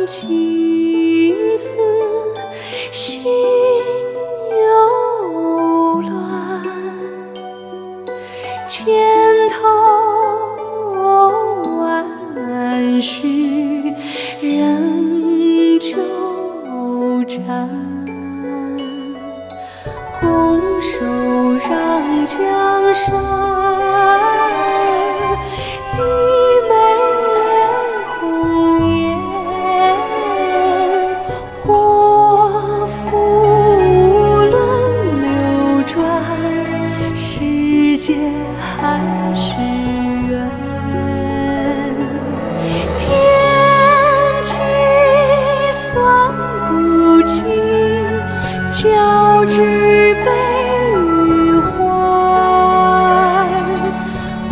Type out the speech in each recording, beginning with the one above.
情丝心又乱，千头万绪仍纠缠，拱手让江山，低眉恋红颜，祸福轮流转，世界还是圆。天机算不尽，交织悲与欢，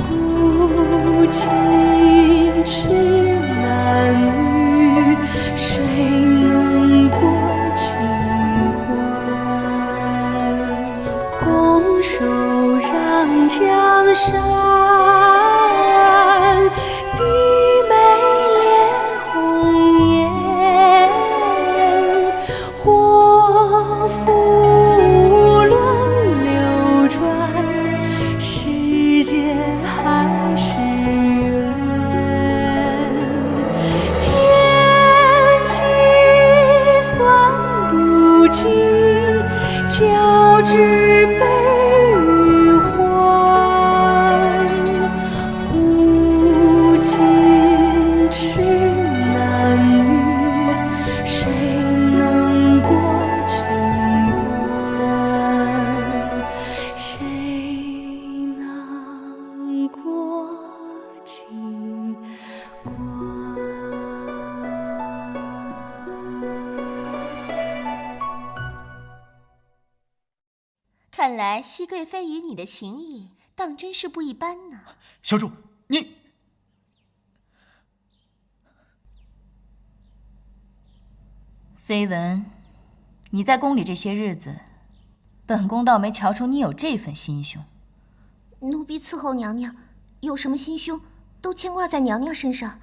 古今痴男女，谁能过情关？拱手让江山，低眉恋红颜，祸福轮流转，世界还是圆。天机算不尽，交织悲与欢，古今痴男女，谁能过情关？谁能过情关？看来熹贵妃与你的情谊当真是不一般呢。小主，你绯闻，你在宫里这些日子，本宫倒没瞧出你有这份心胸。奴婢伺候娘娘，有什么心胸都牵挂在娘娘身上。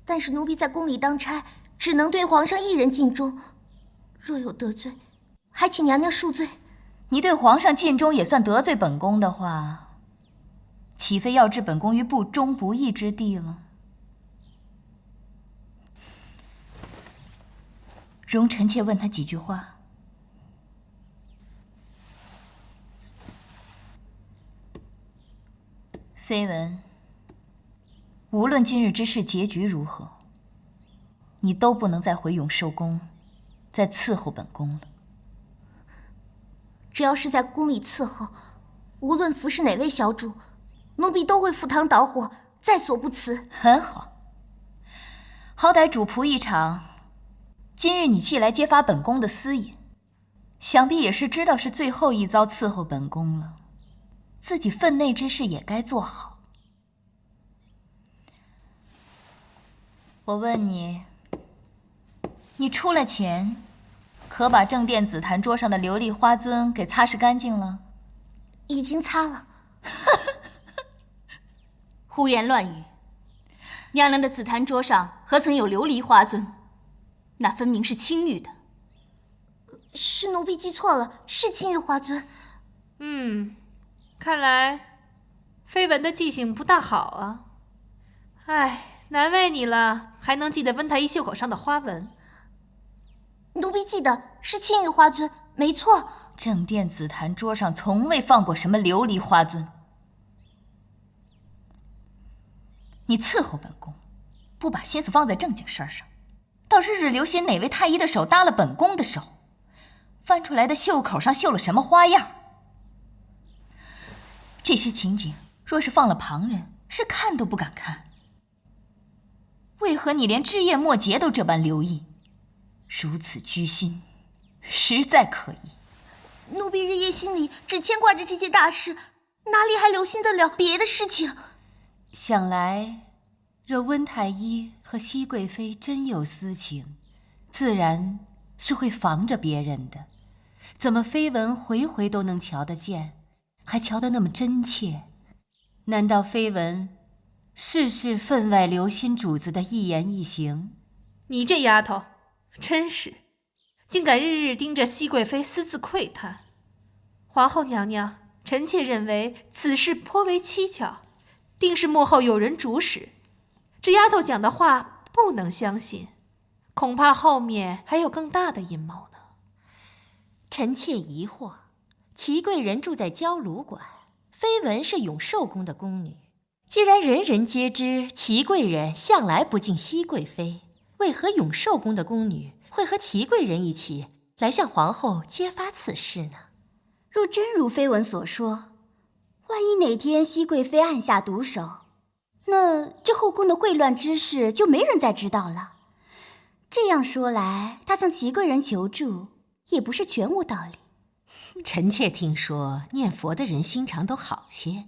但是奴婢在宫里当差，只能对皇上一人尽忠，若有得罪，还请娘娘恕罪。你对皇上尽忠也算得罪本宫的话，岂非要置本宫于不忠不义之地了？容臣妾问他几句话。绯闻，无论今日之事结局如何，你都不能再回永寿宫，再伺候本宫了。只要是在宫里伺候，无论服侍哪位小主，奴婢都会赴汤蹈火，在所不辞。很好，好歹主仆一场，今日你既来揭发本宫的私隐，想必也是知道是最后一遭伺候本宫了，自己分内之事也该做好。我问你，你出来前，可把正殿紫檀桌上的琉璃花樽给擦拭干净了？已经擦了。胡言乱语！娘娘的紫檀桌上何曾有琉璃花樽？那分明是青玉的。是奴婢记错了，是青玉花樽。看来绯闻的记性不大好啊。唉，难为你了，还能记得温太医袖口上的花纹。奴婢记得是青玉花樽，没错。正殿紫檀桌上从未放过什么琉璃花樽。你伺候本宫，不把心思放在正经事儿上，到日日留心哪位太医的手搭了本宫的手，翻出来的袖口上绣了什么花样。这些情景若是放了旁人，是看都不敢看。为何你连枝叶末节都这般留意？如此居心，实在可疑。奴婢日夜心里只牵挂着这些大事，哪里还留心得了别的事情？想来，若温太医和熹贵妃真有私情，自然是会防着别人的。怎么绯闻回回都能瞧得见，还瞧得那么真切？难道绯闻事事分外留心主子的一言一行？你这丫头，真是，竟敢日日盯着熹贵妃私自窥探。皇后娘娘，臣妾认为此事颇为蹊跷，定是幕后有人主使。这丫头讲的话不能相信，恐怕后面还有更大的阴谋呢。臣妾疑惑，祺贵人住在焦炉馆，绯闻是永寿宫的宫女。既然人人皆知祺贵人向来不敬熹贵妃，为何永寿宫的宫女会和祺贵人一起来向皇后揭发此事呢？若真如绯闻所说，万一哪天熹贵妃暗下毒手，那这后宫的秽乱之事就没人再知道了。这样说来，她向祺贵人求助也不是全无道理。臣妾听说念佛的人心肠都好些，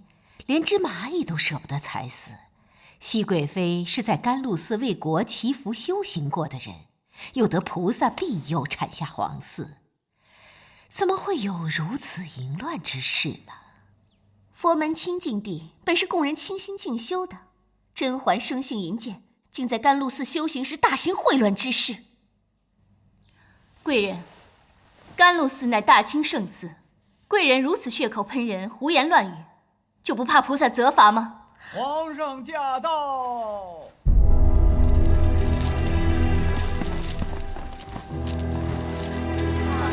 连只蚂蚁都舍不得踩死。熹贵妃是在甘露寺为国祈福修行过的人，又得菩萨庇佑产下皇嗣，怎么会有如此淫乱之事呢？佛门清净地本是供人清心静修的，甄嬛生性淫贱，竟在甘露寺修行时大行秽乱之事。贵人，甘露寺乃大清圣寺，贵人如此血口喷人，胡言乱语，就不怕菩萨责罚吗？皇上驾到！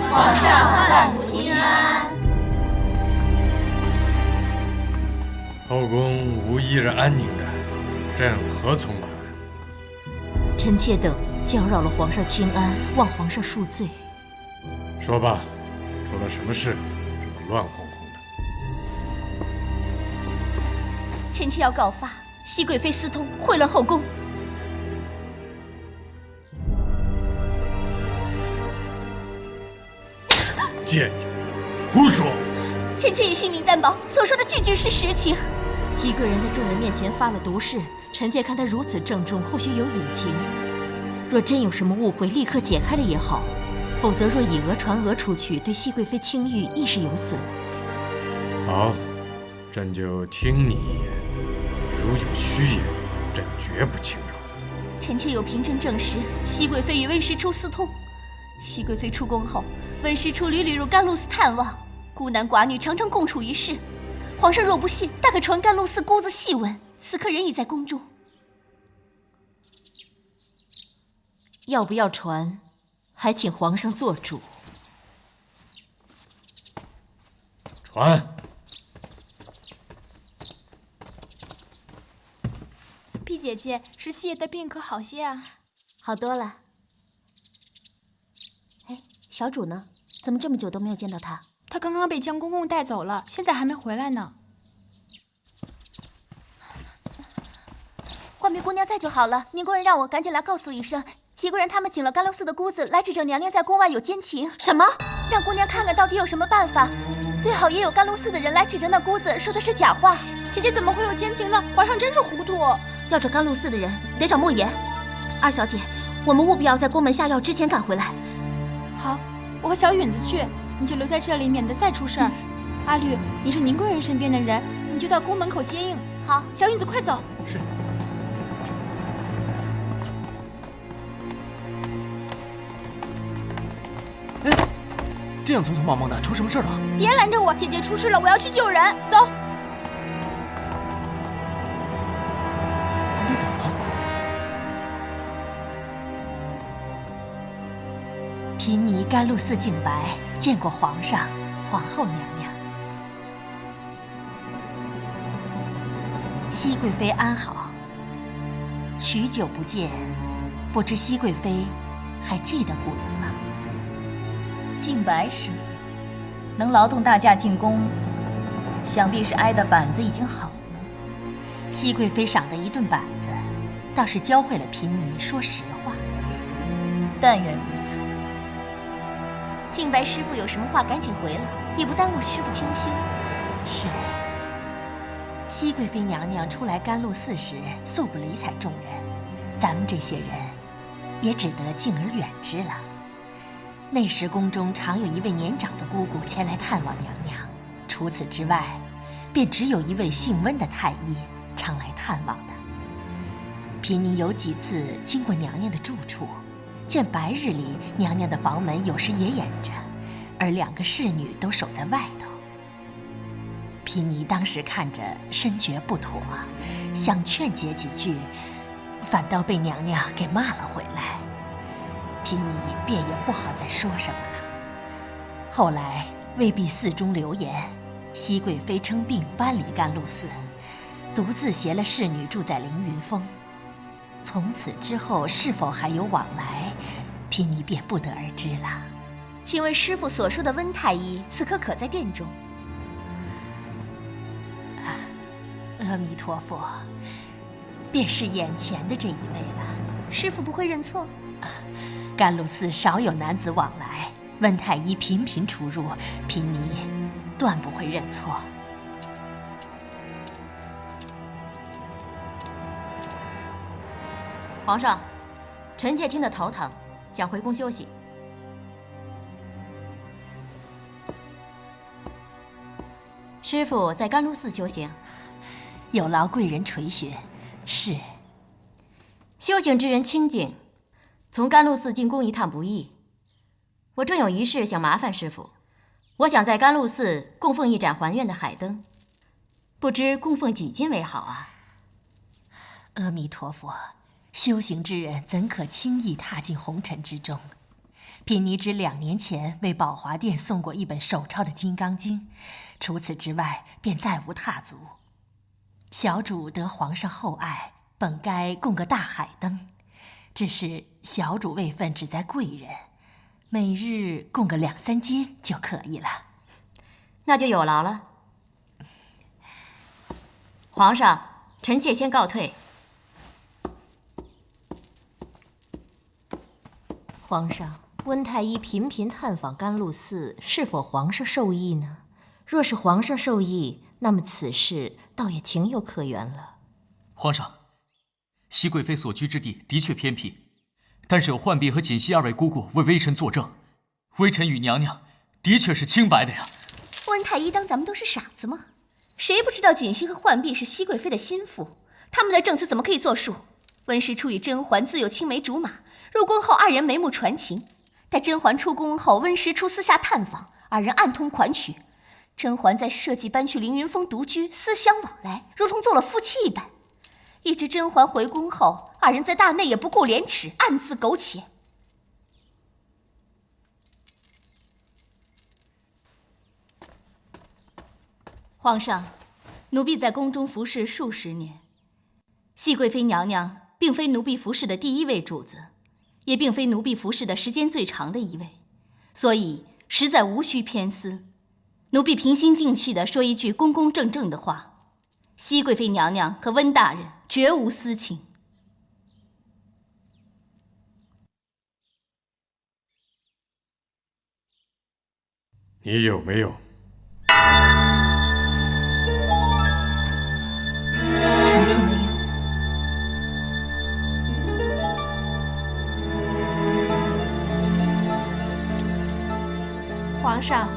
皇上万福金安。后宫无一日安宁的，朕何从晚安？臣妾等搅扰了皇上清安，望皇上恕罪。说吧，出了什么事？这么乱哄哄的。臣妾要告发熹贵妃私通，混乱后宫。贱人，胡说！臣妾以性命担保，所说的句句是实情。祺贵人在众人面前发了毒誓，臣妾看他如此郑重，或许有隐情。若真有什么误会，立刻解开了也好；否则若以讹传讹出去，对熹贵妃清誉亦是有损。好，朕就听你一言。如有虚言，朕绝不轻饶。臣妾有凭证证实，熹贵妃与温实初私通。熹贵妃出宫后，温实初屡屡入甘露寺探望，孤男寡女常常共处一室。皇上若不信，大可传甘露寺姑子细问，此刻人已在宫中。要不要传，还请皇上做主。传。碧姐姐，石七爷的病可好些啊？好多了。哎，小主呢？怎么这么久都没有见到他？他刚刚被江公公带走了，现在还没回来呢。浣碧姑娘在就好了，宁国人让我赶紧来告诉一声，祺贵人他们请了甘露寺的姑子来指证娘娘在宫外有奸情。什么？让姑娘看看到底有什么办法，最好也有甘露寺的人来指证那姑子说的是假话。姐姐怎么会有奸情呢？皇上真是糊涂。要找甘露寺的人，得找莫言。二小姐，我们务必要在宫门下药之前赶回来。好，我和小允子去，你就留在这里，免得再出事儿。阿绿，你是宁贵人身边的人，你就到宫门口接应。好，小允子快走。是。哎，这样匆匆忙忙的，出什么事了？别拦着我，姐姐出事了，我要去救人。走。你怎么了？贫尼甘露寺净白，见过皇上、皇后娘娘。熹贵妃安好，许久不见，不知熹贵妃还记得古人吗？净白师傅能劳动大驾进宫，想必是挨的板子已经好了。熹贵妃赏的一顿板子，倒是教会了贫尼说实话。但愿如此。净白师傅有什么话赶紧回了，也不耽误师傅清修。是。熹贵妃娘娘初来甘露寺时，素不理睬众人，咱们这些人也只得敬而远之了。那时宫中常有一位年长的姑姑前来探望娘娘，除此之外，便只有一位姓温的太医常来探望的。贫尼有几次经过娘娘的住处，见白日里娘娘的房门有时也掩着，而2个侍女都守在外头。贫尼当时看着深觉不妥，想劝解几句，反倒被娘娘给骂了回来。贫尼便也不好再说什么了。后来魏碧寺中流言，熹贵妃称病搬离甘露寺，独自携了侍女住在凌云峰。从此之后是否还有往来，贫尼便不得而知了。请问师傅所说的温太医此刻可在殿中？阿弥陀佛，便是眼前的这一位了。师傅不会认错？甘露寺少有男子往来，温太医频频出入，贫尼断不会认错。皇上，臣妾听得头疼，想回宫休息。师傅在甘露寺修行，有劳贵人垂询。是。修行之人清净，从甘露寺进宫一趟不易。我正有一事想麻烦师傅，我想在甘露寺供奉一盏还愿的海灯，不知供奉几斤为好啊？阿弥陀佛，修行之人怎可轻易踏进红尘之中？贫尼只2年前为宝华殿送过一本手抄的《金刚经》，除此之外便再无踏足。小主得皇上厚爱，本该供个大海灯，只是小主位分只在贵人，每日供个2、3斤就可以了。那就有劳了。皇上，臣妾先告退。皇上，温太医频频探访甘露寺，是否皇上授意呢？若是皇上授意，那么此事倒也情有可原了。皇上，熹贵妃所居之地的确偏僻，但是有浣碧和锦汐2位姑姑为微臣作证，微臣与娘娘的确是清白的呀。温太医当咱们都是傻子吗？谁不知道锦汐和浣碧是熹贵妃的心腹？他们的证词怎么可以作数？温实初与甄嬛自有青梅竹马，入宫后2人眉目传情。待甄嬛出宫后，温实初私下探访，2人暗通款曲。甄嬛在设计搬去凌云峰独居，私相往来，如同做了夫妻一般。一直甄嬛回宫后，2人在大内也不顾廉耻，暗自苟且。皇上，奴婢在宫中服侍数十年，熹贵妃娘娘并非奴婢服侍的第1位主子，也并非奴婢服侍的时间最长的一位，所以实在无需偏私。奴婢平心静气地说一句公公正正的话：熹贵妃娘娘和温大人绝无私情。你有没有？臣妾没有。皇上，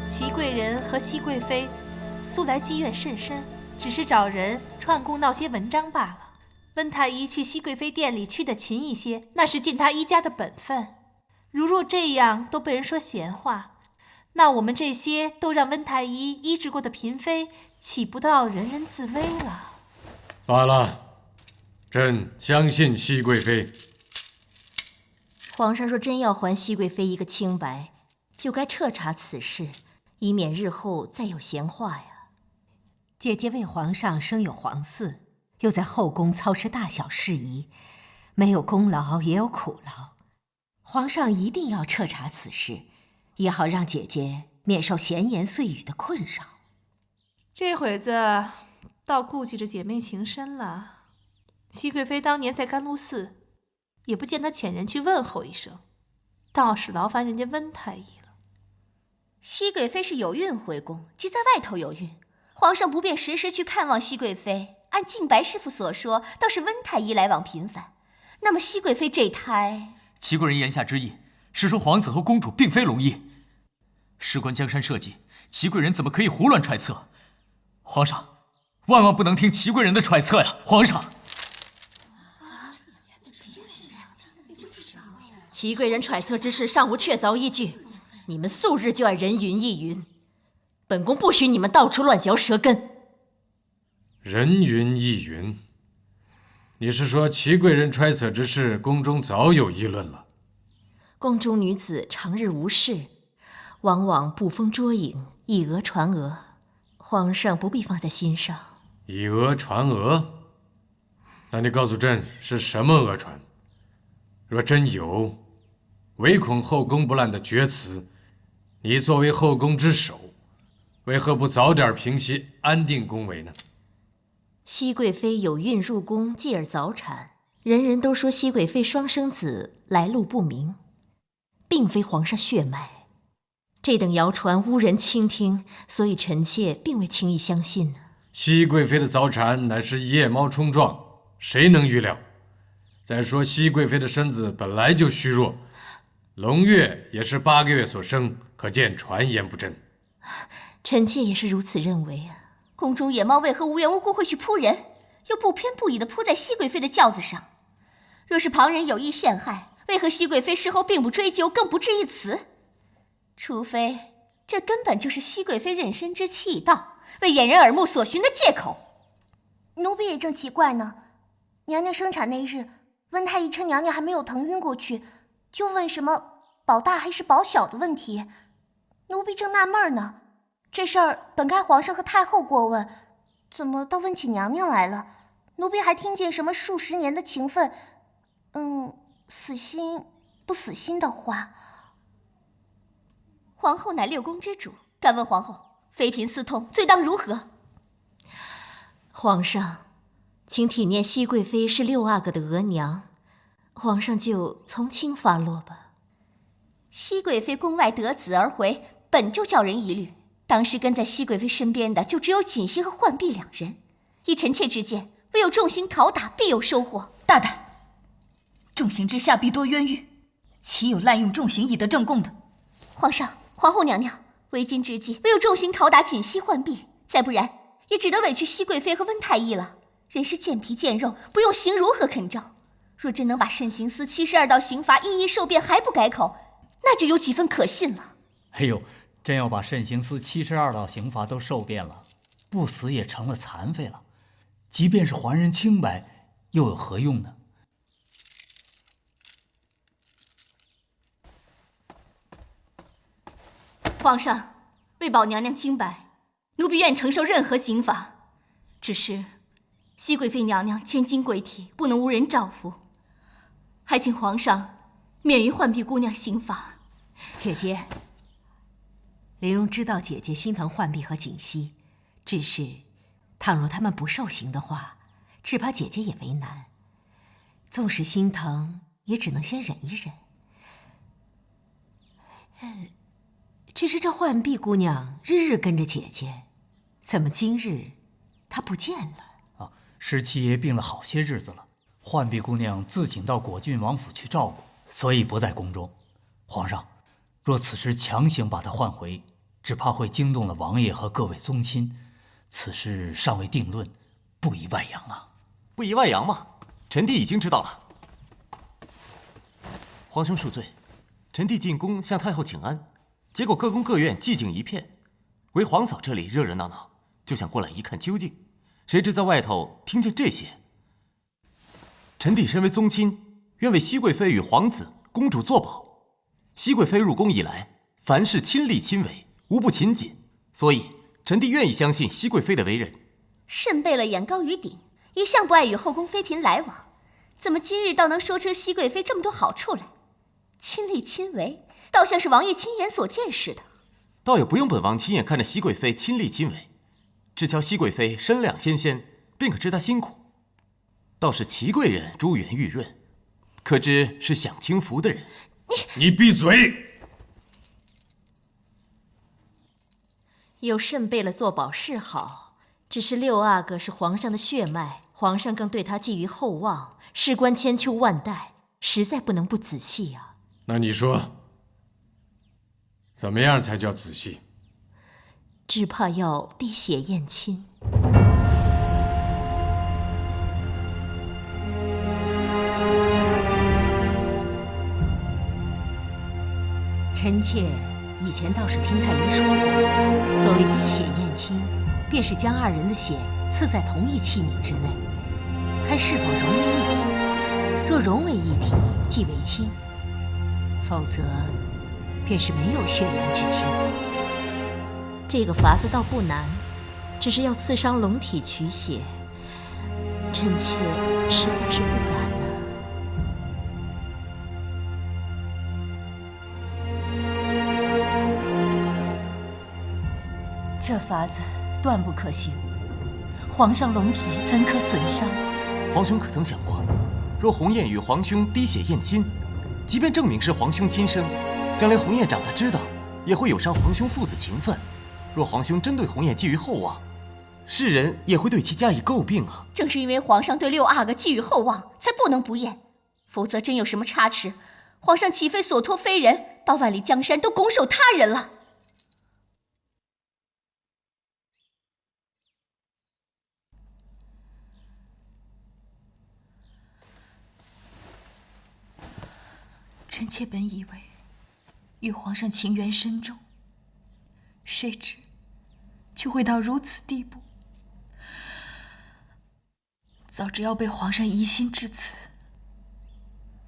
祺贵人和熹贵妃素来积怨甚深，只是找人串供闹些文章罢了。温太医去熹贵妃店里去得勤一些，那是尽他医家的本分。如若这样都被人说闲话，那我们这些都让温太医医治过的嫔妃，岂不都要人人自危了？罢了，朕相信熹贵妃。皇上若真要还熹贵妃一个清白，就该彻查此事，以免日后再有闲话呀。姐姐为皇上生有皇嗣，又在后宫操持大小事宜，没有功劳也有苦劳。皇上一定要彻查此事，也好让姐姐免受闲言碎语的困扰。这会子倒顾忌着姐妹情深了。熹贵妃当年在甘露寺，也不见她遣人去问候一声，倒是劳烦人家温太医了。熹贵妃是有孕回宫，即在外头有孕，皇上不便时时去看望熹贵妃。按静白师傅所说，倒是温太医来往频繁。那么熹贵妃这胎，祺贵人言下之意是说皇子和公主并非龙裔。事关江山社稷，祺贵人怎么可以胡乱揣测？皇上，万万不能听祺贵人的揣测呀！皇上，祺贵人揣测之事尚无确凿依据，你们素日就爱人云亦云，本宫不许你们到处乱嚼舌根。人云亦云，你是说祺贵人揣测之事，宫中早有议论了？宫中女子常日无事，往往捕风捉影，以讹传讹，皇上不必放在心上。以讹传讹？那你告诉朕是什么讹传？若真有，唯恐后宫不乱的厥词，你作为后宫之首，为何不早点平息，安定宫闱呢？熹贵妃有孕入宫，继而早产，人人都说熹贵妃双生子，来路不明，并非皇上血脉。这等谣传无人倾听，所以臣妾并未轻易相信呢。熹贵妃的早产乃是夜猫冲撞，谁能预料？再说熹贵妃的身子本来就虚弱，龙月也是8个月所生，可见传言不真。臣妾也是如此认为啊。宫中野猫为何无缘无故会去扑人，又不偏不倚地扑在熹贵妃的轿子上？若是旁人有意陷害，为何熹贵妃事后并不追究，更不置一词？除非这根本就是熹贵妃妊娠之期已到，为掩人耳目所寻的借口。奴婢也正奇怪呢，娘娘生产那日，温太医趁娘娘还没有疼晕过去，就问什么保大还是保小的问题。奴婢正纳闷呢，这事儿本该皇上和太后过问，怎么倒问起娘娘来了？奴婢还听见什么数十年的情分，死心不死心的话。皇后乃6宫之主，敢问皇后，妃嫔私通，罪当如何？皇上，请体念熹贵妃是6阿哥的额娘，皇上就从轻发落吧。熹贵妃宫外得子而回，本就叫人疑虑。当时跟在熹贵妃身边的就只有锦汐和浣碧2人。依臣妾之见，唯有重刑拷打，必有收获。大胆！重刑之下必多冤狱，岂有滥用重刑以得正供的？皇上、皇后娘娘，为今之计，唯有重刑拷打锦汐、浣碧，再不然也只得委屈熹贵妃和温太医了。人是见皮见肉，不用刑如何肯招？若真能把慎刑司72道刑罚一一受遍还不改口，那就有几分可信了。哎呦，真要把慎刑司72道刑罚都受遍了，不死也成了残废了。即便是还人清白，又有何用呢？皇上，为保娘娘清白，奴婢愿承受任何刑罚。只是熹贵妃娘娘千金贵体，不能无人照拂，还请皇上免于浣碧姑娘刑罚。姐姐，玲珑知道姐姐心疼浣碧和锦汐，只是倘若他们不受刑的话，只怕姐姐也为难。纵使心疼，也只能先忍一忍。只是这浣碧姑娘日日跟着姐姐，怎么今日她不见了？十七爷病了好些日子了，浣碧姑娘自请到果郡王府去照顾，所以不在宫中。皇上，若此时强行把她唤回，只怕会惊动了王爷和各位宗亲，此事尚未定论，不宜外扬啊！不宜外扬吗？臣弟已经知道了。皇兄恕罪，臣弟进宫向太后请安，结果各宫各院寂静一片，唯皇嫂这里热热闹闹，就想过来一看究竟。谁知在外头听见这些。臣弟身为宗亲，愿为熹贵妃与皇子、公主作保。熹贵妃入宫以来，凡事亲力亲为，无不勤谨，所以臣弟愿意相信熹贵妃的为人。甚备了眼高于顶，一向不爱与后宫妃嫔来往，怎么今日倒能说出熹贵妃这么多好处来？亲力亲为，倒像是王爷亲眼所见似的。倒也不用本王亲眼看着熹贵妃亲力亲为，只瞧熹贵妃身量纤纤，便可知她辛苦。倒是祺贵人珠圆玉润，可知是享清福的人。你闭嘴！有甚备了做保是好，只是6阿哥是皇上的血脉，皇上更对他寄予厚望，事关千秋万代，实在不能不仔细啊。那你说，怎么样才叫仔细？只怕要滴血验亲。臣妾以前倒是听太医说过，所谓滴血验亲，便是将二人的血刺在同一器皿之内，看是否融为一体。若融为一体，即为亲；否则，便是没有血缘之亲。这个法子倒不难，只是要刺伤龙体取血，臣妾实在是不敢呢。这法子断不可行，皇上龙体怎可损伤？皇兄可曾想过，若鸿雁与皇兄滴血验亲，即便证明是皇兄亲生，将来鸿雁长大知道，也会有伤皇兄父子情分。若皇兄真对鸿雁寄予厚望，世人也会对其加以诟病啊。正是因为皇上对六阿哥寄予厚望，才不能不验。否则真有什么差池，皇上岂非所托非人，把万里江山都拱手他人了？臣妾本以为与皇上情缘深重，谁知却会到如此地步。早知要被皇上疑心至此，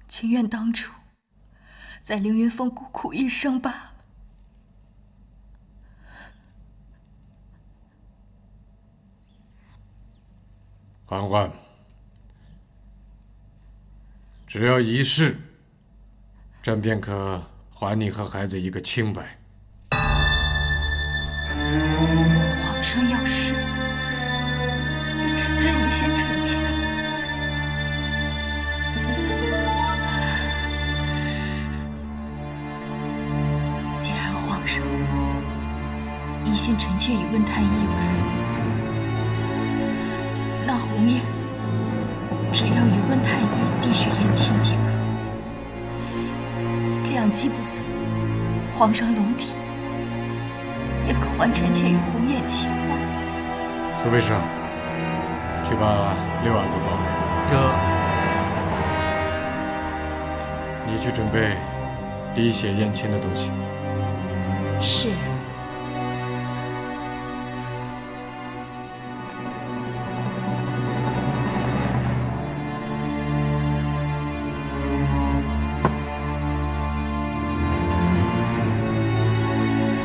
情愿当初在凌云峰孤苦一生罢了。嬛嬛，只要一试，朕便可还你和孩子一个清白。皇上要是，便是朕一先臣妾。既然皇上疑心臣妾与温太医有私，那鸿雁只要与温太医滴血验亲即可。这样既不损皇上龙体，也可还臣妾与鸿雁情报。苏卫生，去把六阿哥抱来。你去准备滴血验亲的东西。是。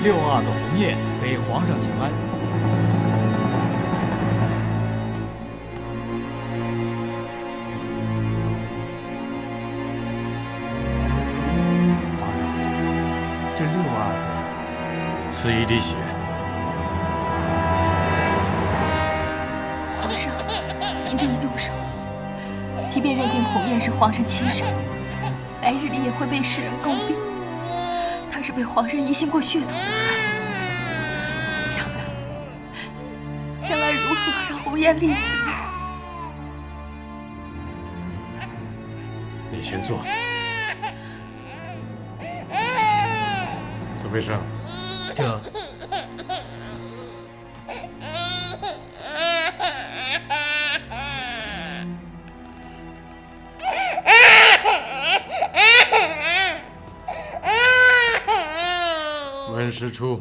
六阿哥鸿雁给皇上请安。皇上，这六阿哥赐一滴血。皇上，您这一动手，即便认定鸿雁是皇上亲生，来日里也会被世人诟病。他是被皇上疑心过血统的孩子，将来如何让鸿雁立足？你先坐。苏卫生，这。文师出。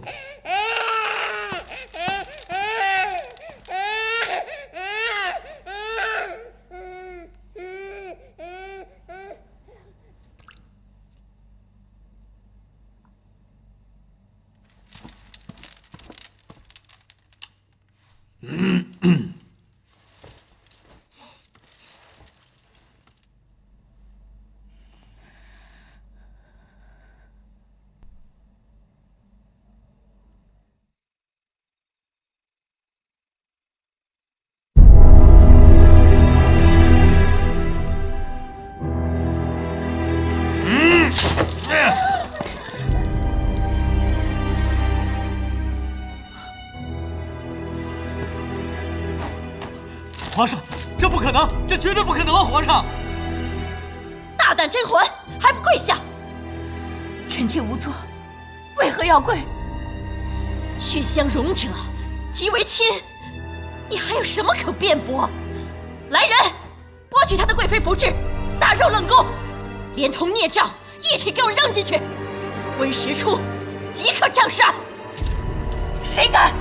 皇上，这不可能，这绝对不可能啊！皇上，大胆真魂，还不跪下！臣妾无错，为何要跪？血相容者，即为亲，你还有什么可辩驳？来人，剥去他的贵妃服饰，大肉冷宫，连同孽诏一起给我扔进去！温实初，即刻杖杀！谁敢？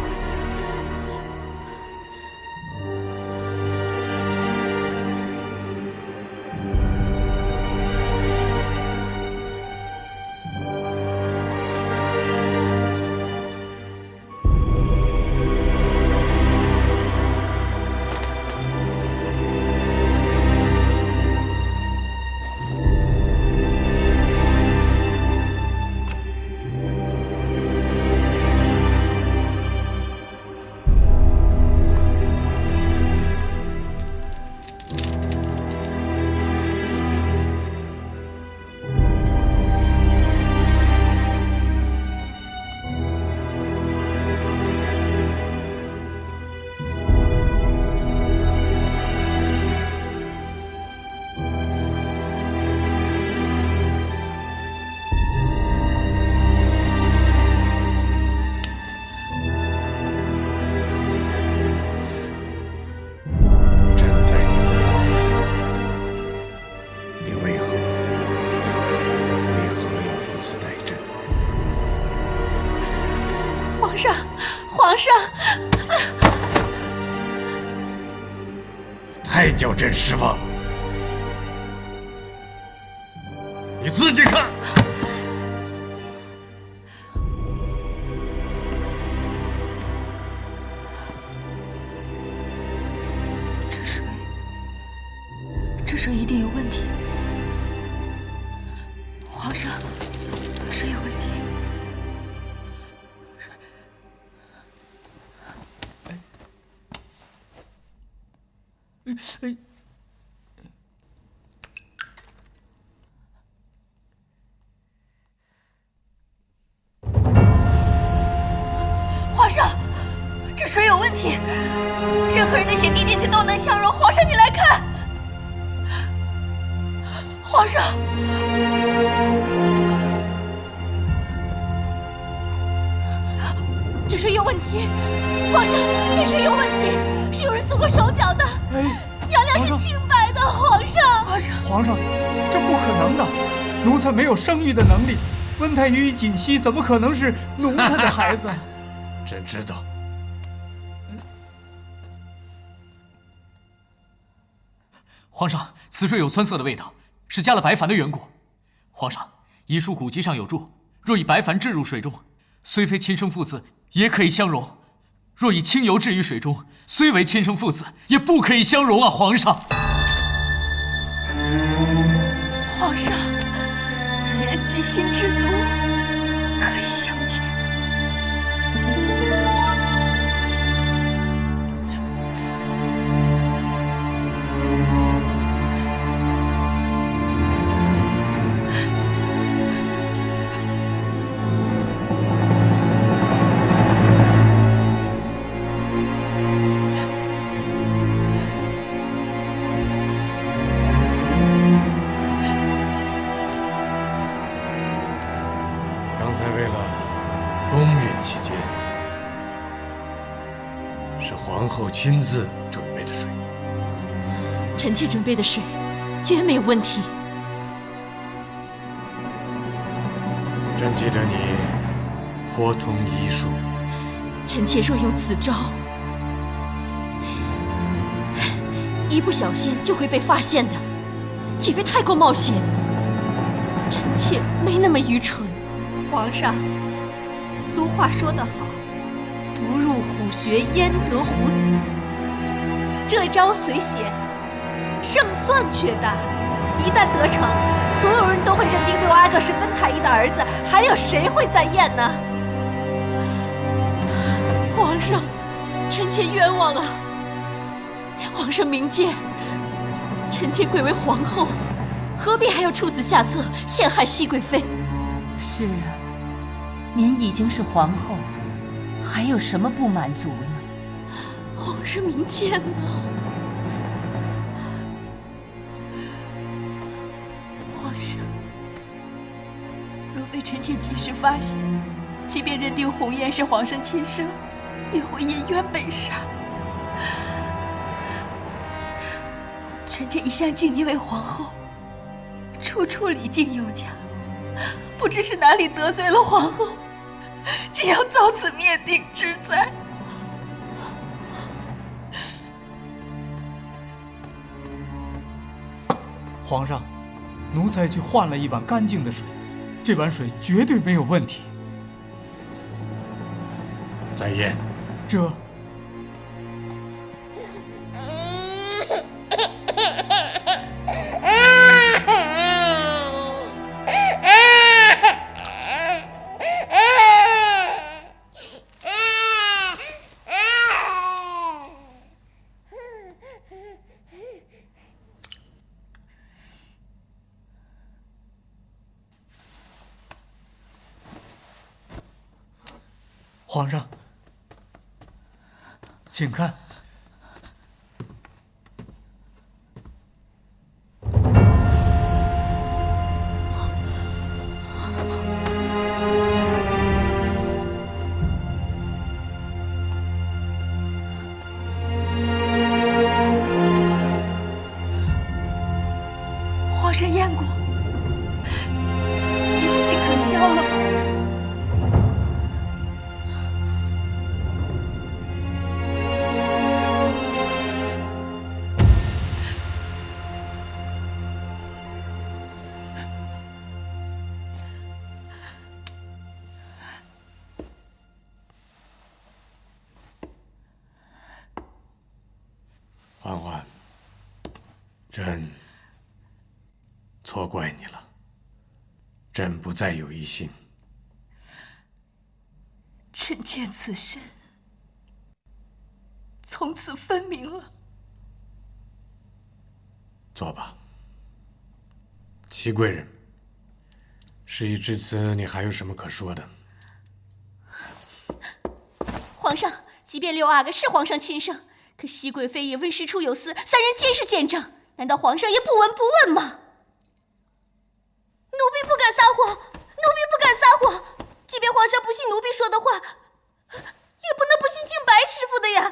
皇上，太叫朕失望了。你自己看。这水一定有问题。皇上，水有问题。皇上，这水有问题，任何人的血滴进去都能相溶。皇上，你来看。皇上，这水有问题。皇上，这水有问题，是有人做过手脚的。娘娘是清白的，皇上。皇上，这不可能的，奴才没有生育的能力。温太医与锦汐怎么可能是奴才的孩子？朕知道。皇上，此水有酸涩的味道，是加了白矾的缘故。皇上，医书古籍上有注，若以白矾置入水中，虽非亲生父子，也可以相溶；若以清油置于水中，虽为亲生父子，也不可以相溶啊！皇上，皇上，此人居心之毒，可以相见。刚才为了宫运期间，是皇后亲自准备的水。臣妾准备的水绝没有问题。朕记得你颇通医术，臣妾若用此招，一不小心就会被发现的，岂非太过冒险？臣妾没那么愚蠢。皇上，俗话说得好，不入虎穴焉得虎子。这招虽险，胜算却大。一旦得逞，所有人都会认定六阿哥是温太医的儿子，还有谁会再验呢？皇上，臣妾冤枉啊！皇上明鉴，臣妾贵为皇后，何必还要出此下策，陷害熹贵妃？是啊，您已经是皇后，还有什么不满足呢？皇上明鉴呐！皇上，若非臣妾及时发现，即便认定红颜是皇上亲生，也会因冤被杀。臣妾一向敬您为皇后，处处礼敬有加，不知是哪里得罪了皇后，竟要遭此灭顶之灾。皇上，奴才去换了一碗干净的水，这碗水绝对没有问题。再验。这。皇上，请看。皇上验过，疑心竟可消了吗？嬛嬛，朕错怪你了，朕不再有疑心。臣见此身从此分明了。坐吧。祺贵人，事已至此，你还有什么可说的？皇上，即便六阿哥是皇上亲生，可熹贵妃也温实初有司，三人皆是见证，难道皇上也不闻不问吗？奴婢不敢撒谎，奴婢不敢撒谎。即便皇上不信奴婢说的话，也不能不信静白师傅的呀。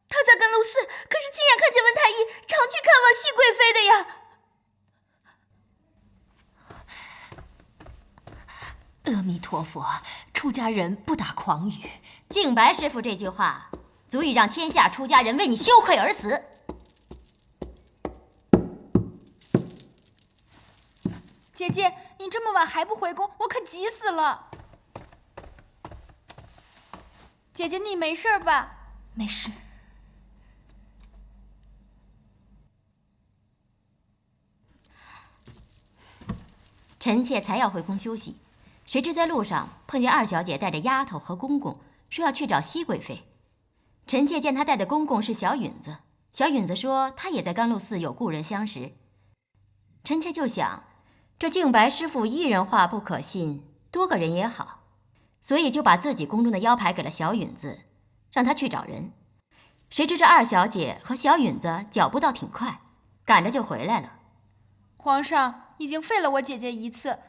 他在甘露寺可是亲眼看见文太医常去看望熹贵妃的呀。阿弥陀佛，出家人不打诳语。静白师傅这句话，足以让天下出家人为你羞愧而死。姐姐，你这么晚还不回宫，我可急死了。姐姐，你没事吧？没事。臣妾才要回宫休息，谁知在路上碰见二小姐带着丫头和公公，说要去找熹贵妃。臣妾见她带的公公是小允子，小允子说她也在甘露寺有故人相识。臣妾就想，这静白师傅一人话不可信，多个人也好，所以就把自己宫中的腰牌给了小允子，让她去找人。谁知这二小姐和小允子脚步倒挺快，赶着就回来了。皇上已经废了我姐姐一次，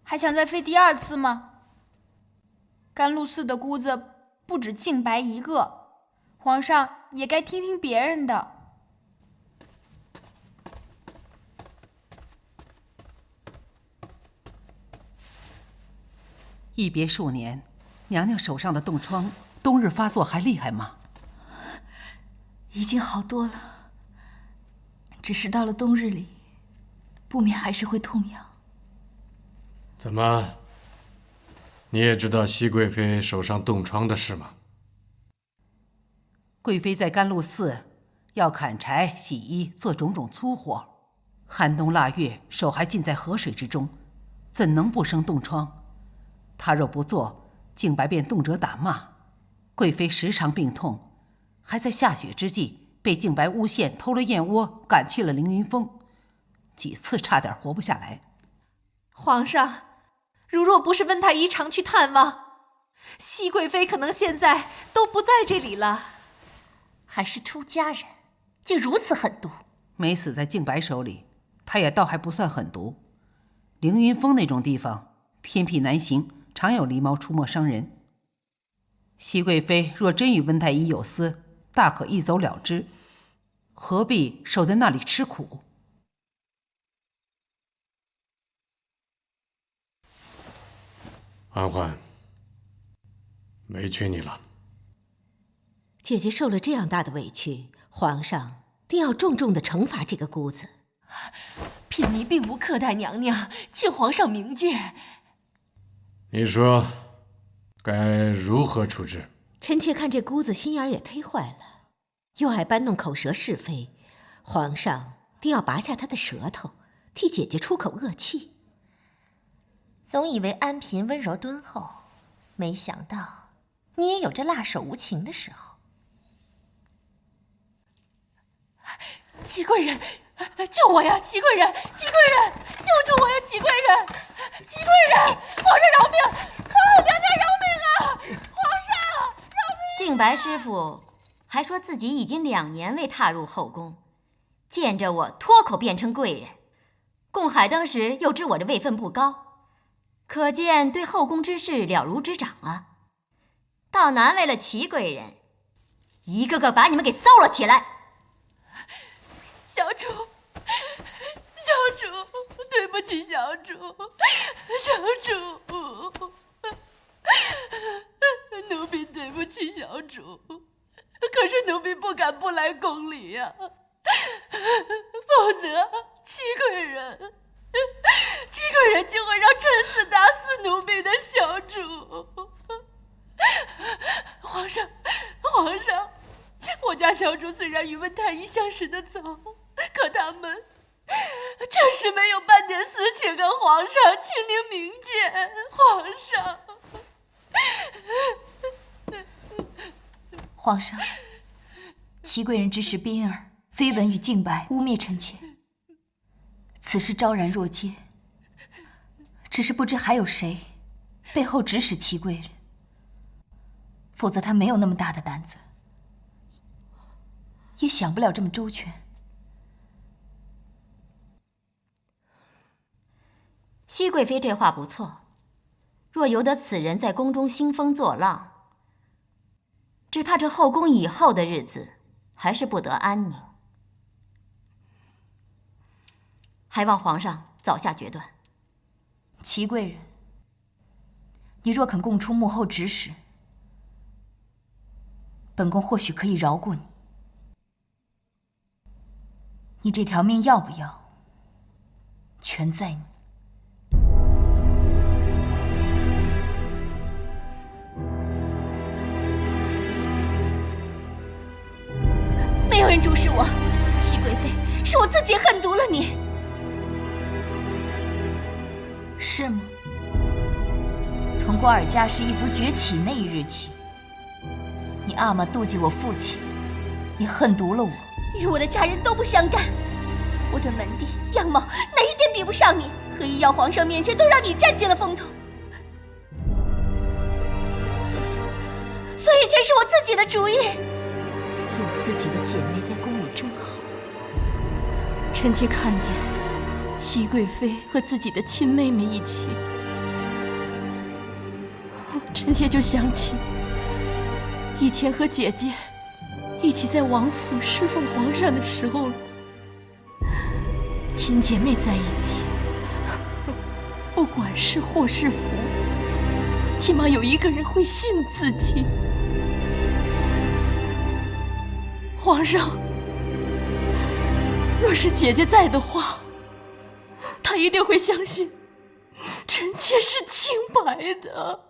还想再废第二次吗？甘露寺的姑子不止静白一个，皇上也该听听别人的。一别数年，娘娘手上的冻疮冬日发作还厉害吗？已经好多了，只是到了冬日里，不免还是会痛痒。怎么？你也知道熹贵妃手上冻疮的事吗？贵妃在甘露寺要砍柴、洗衣，做种种粗活，寒冬腊月，手还浸在河水之中，怎能不生冻疮？她若不做，静白便动辄打骂。贵妃时常病痛，还在下雪之际被静白诬陷偷了燕窝，赶去了凌云峰，几次差点活不下来。皇上，如若不是温太医常去探望，熹贵妃可能现在都不在这里了。还是出家人，竟如此狠毒。没死在静白手里，他也倒还不算狠毒。凌云峰那种地方偏僻难行，常有狸猫出没伤人。熹贵妃若真与温太医有私，大可一走了之，何必守在那里吃苦？嬛嬛，委屈你了。姐姐受了这样大的委屈，皇上定要重重的惩罚这个姑子。嫔妮并无苛待娘娘，请皇上明鉴。你说，该如何处置？臣妾看这姑子心眼也忒坏了，又爱搬弄口舌是非，皇上定要拔下她的舌头，替姐姐出口恶气。总以为安嫔温柔敦厚，没想到你也有着辣手无情的时候。祺贵人，救我呀！祺贵人，祺贵人，救救我呀！祺贵人，祺贵人，皇上饶命！皇后娘娘饶命啊！皇上饶命！静白师傅还说自己已经2年未踏入后宫，见着我脱口便称贵人，供海灯时又知我这位分不高，可见对后宫之事了如指掌啊。倒难为了祺贵人，一个个把你们给搜了起来。小主，小主，对不起，小主，小主，奴婢对不起小主，可是奴婢不敢不来宫里呀，否则祺贵人就会让臣死打死奴婢的小主。皇上，我家小主虽然与温太医相识的早，可他们确实没有半点私情跟皇上，请您明鉴，皇上，祺贵人指使彬儿、绯闻与静白污蔑臣妾，此事昭然若揭。只是不知还有谁背后指使祺贵人，否则他没有那么大的胆子，也想不了这么周全。熹贵妃这话不错，若由得此人在宫中兴风作浪，只怕这后宫以后的日子还是不得安宁，还望皇上早下决断。祺贵人，你若肯供出幕后指使，本宫或许可以饶过你。你这条命要不要，全在你。没有人注视我，熹贵妃，是我自己狠毒了你。是吗？从瓜尔佳氏一族崛起那一日起，你阿玛妒忌我父亲，你恨毒了我，与我的家人都不相干。我的门第、样貌哪一点比不上你？何以要皇上面前都让你占尽了风头？所以全是我自己的主意。有自己的姐妹在宫里真好。臣妾看见熹贵妃和自己的亲妹妹一起，臣妾就想起以前和姐姐一起在王府侍奉皇上的时候了。亲姐妹在一起，不管是祸是福，起码有一个人会信自己。皇上，若是姐姐在的话，她一定会相信臣妾是清白的。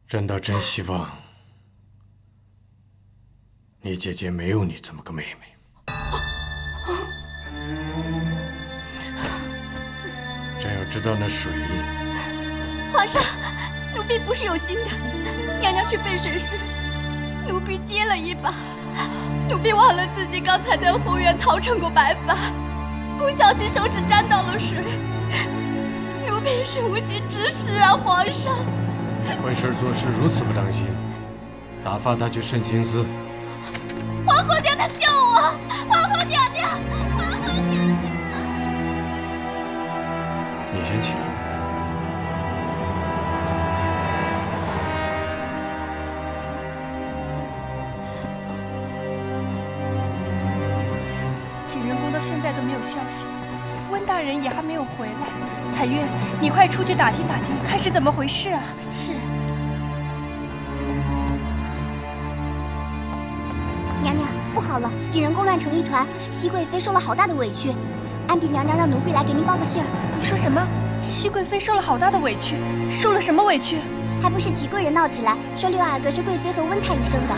朕倒真希望你姐姐没有你这么个妹妹。朕要知道那水。皇上，奴婢不是有心的。娘娘去背水时，奴婢接了一把，奴婢忘了自己刚才在后院淘成过白发，不小心手指沾到了水。奴婢是无心之失啊，皇上。为事做事如此不当心，打发他去慎刑司。皇后娘娘救我！皇后娘娘，皇后娘娘！你先起来吧。景仁宫到现在都没有消息，温大人也还没有回来，彩月，你快出去打听打听，看是怎么回事啊！是。娘娘，不好了，景仁宫乱成一团，熹贵妃受了好大的委屈。安娣娘娘让奴婢来给您报个信儿。你说什么？熹贵妃受了好大的委屈？受了什么委屈？还不是齐贵人闹起来，说六阿哥是贵妃和温太医生的。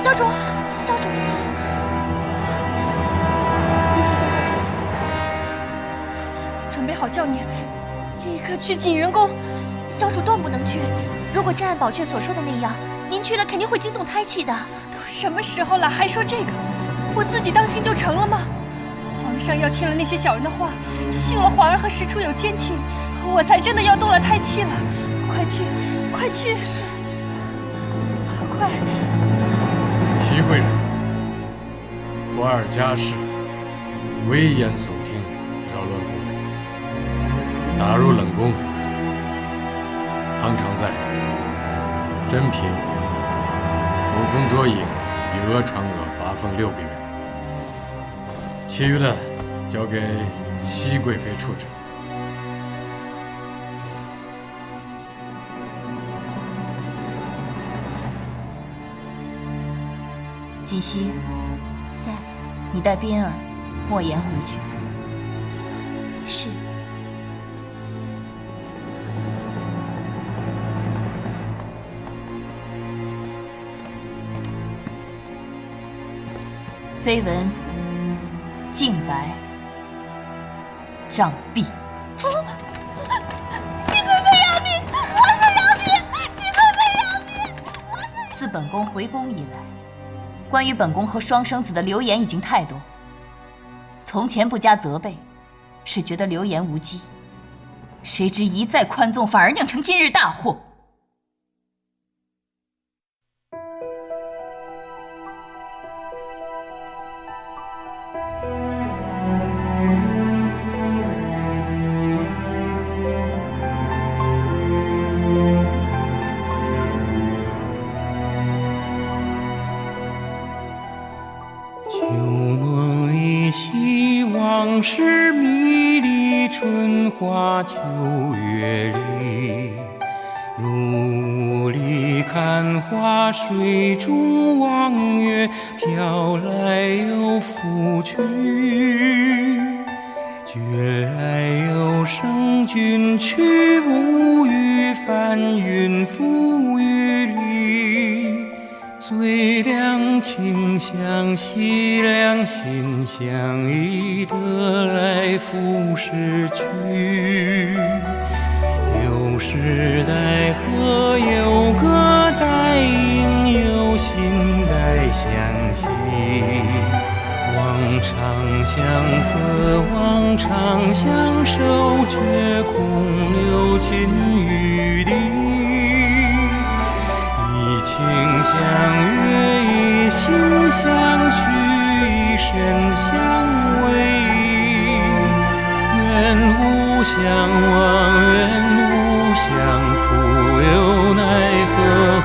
小主，小主，您别先后悔。准备好叫你立刻去景仁宫。小主断不能去。如果真按宝雀所说的那样，您去了肯定会惊动胎气的。都什么时候了，还说这个？我自己当心就成了吗？皇上要听了那些小人的话，信了皇儿和石处有奸情，我才真的要动了胎气了。快去，快去！是，快！熹贵人，不二家事，危言耸听，扰乱宫内。打入冷宫，汤常在、甄嫔、捕风捉影，以讹传讹，罚俸6个月。其余的交给熹贵妃处置。锦汐，在。你带边儿、莫言回去。是。绯闻净白，杖毙。熹贵妃饶命！皇上饶命！熹贵妃饶命！自本宫回宫以来，关于本宫和双生子的流言已经太多。从前不加责备，是觉得流言无稽，谁知一再宽纵，反而酿成今日大祸。往事迷离，春花秋月里，如里看花，水中望月，飘来又浮去。觉来有声君去，无语翻云覆雨里。最凉清香，惜凉心相依，得来复失去。有时代河，有歌待应，有心待相惜。望长相思，望长相守，却空留金玉笛。一情相悦，一心相许，一身相偎。愿无相忘，愿无相负，又奈何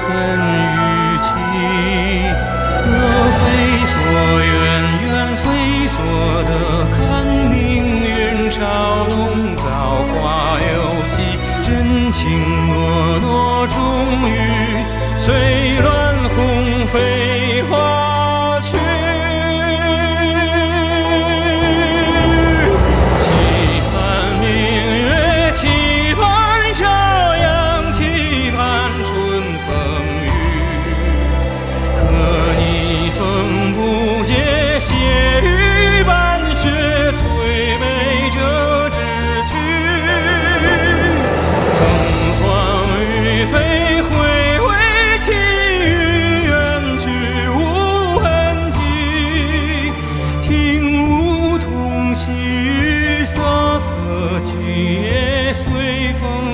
恨与期。得非所愿，愿非所得，看命运嘲弄，造化游戏，真情诺诺，终于随乱红飞花去。期盼明月，期盼朝阳，期盼春风雨。可逆风不解，血雨半雪，催美这志趣。凤凰于飞，回味其余，远去无痕迹。听梧桐细雨，瑟瑟去也随风